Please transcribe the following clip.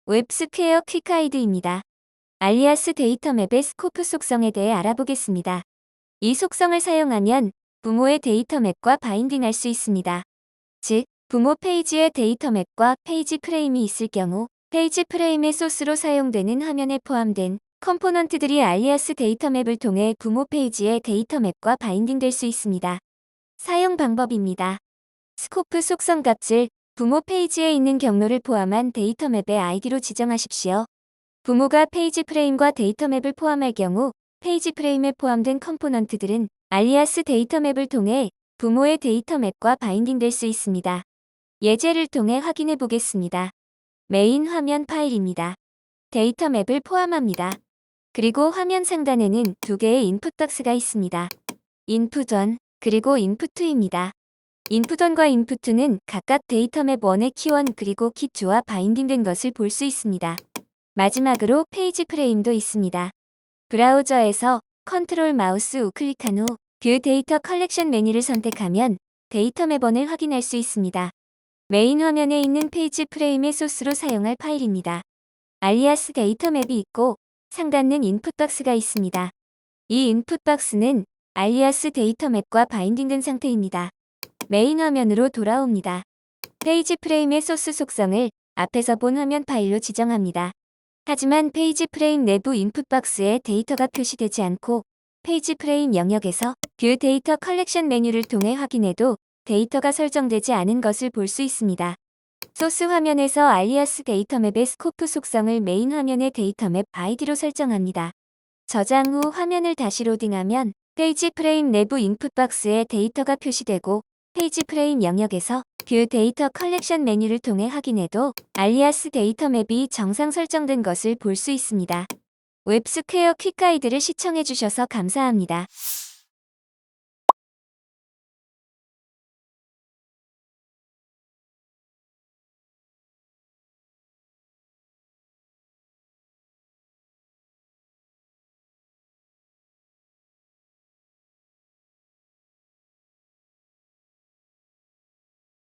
웹스퀘어 퀵하이드입니다. 알리아스 데이터맵의 스코프 속성에 대해 알아보겠습니다. 이 속성을 사용하면 부모의 데이터맵과 바인딩할 수 있습니다. 즉, 부모 페이지에 데이터맵과 페이지 프레임이 있을 경우 페이지 프레임의 소스로 사용되는 화면에 포함된 컴포넌트들이 알리아스 데이터맵을 통해 부모 페이지의 데이터맵과 바인딩될 수 있습니다. 사용 방법입니다. 스코프 속성 값을 부모 페이지에 있는 경로를 포함한 데이터맵의 아이디로 지정하십시오. 부모가 페이지 프레임과 데이터맵을 포함할 경우 페이지 프레임에 포함된 컴포넌트들은 알리아스 데이터맵을 통해 부모의 데이터맵과 바인딩될 수 있습니다. 예제를 통해 확인해 보겠습니다. 메인 화면 파일입니다. 데이터맵을 포함합니다. 그리고 화면 상단에는 두 개의 인풋 박스가 있습니다. 인풋 1 그리고 인풋 2입니다. 인풋 1과 인풋 2는 각각 데이터맵 1의 키1 그리고 키2와 바인딩된 것을 볼 수 있습니다. 마지막으로 페이지 프레임도 있습니다. 브라우저에서 컨트롤 마우스 우클릭한 후 뷰 데이터 컬렉션 메뉴를 선택하면 데이터맵 1을 확인할 수 있습니다. 메인 화면에 있는 페이지 프레임의 소스로 사용할 파일입니다. 알리아스 데이터맵이 있고 상단은 인풋 박스가 있습니다. 이 인풋 박스는 알리아스 데이터맵과 바인딩된 상태입니다. 메인 화면으로 돌아옵니다. 페이지 프레임의 소스 속성을 앞에서 본 화면 파일로 지정합니다. 하지만 페이지 프레임 내부 인풋 박스에 데이터가 표시되지 않고 페이지 프레임 영역에서 뷰 데이터 컬렉션 메뉴를 통해 확인해도 데이터가 설정되지 않은 것을 볼 수 있습니다. 소스 화면에서 알리아스 데이터맵의 스코프 속성을 메인 화면의 데이터맵 아이디로 설정합니다. 저장 후 화면을 다시 로딩하면 페이지 프레임 내부 인풋 박스에 데이터가 표시되고 페이지 프레임 영역에서 뷰 데이터 컬렉션 메뉴를 통해 확인해도 알리아스 데이터맵이 정상 설정된 것을 볼 수 있습니다. 웹스퀘어 퀵가이드를 시청해주셔서 감사합니다.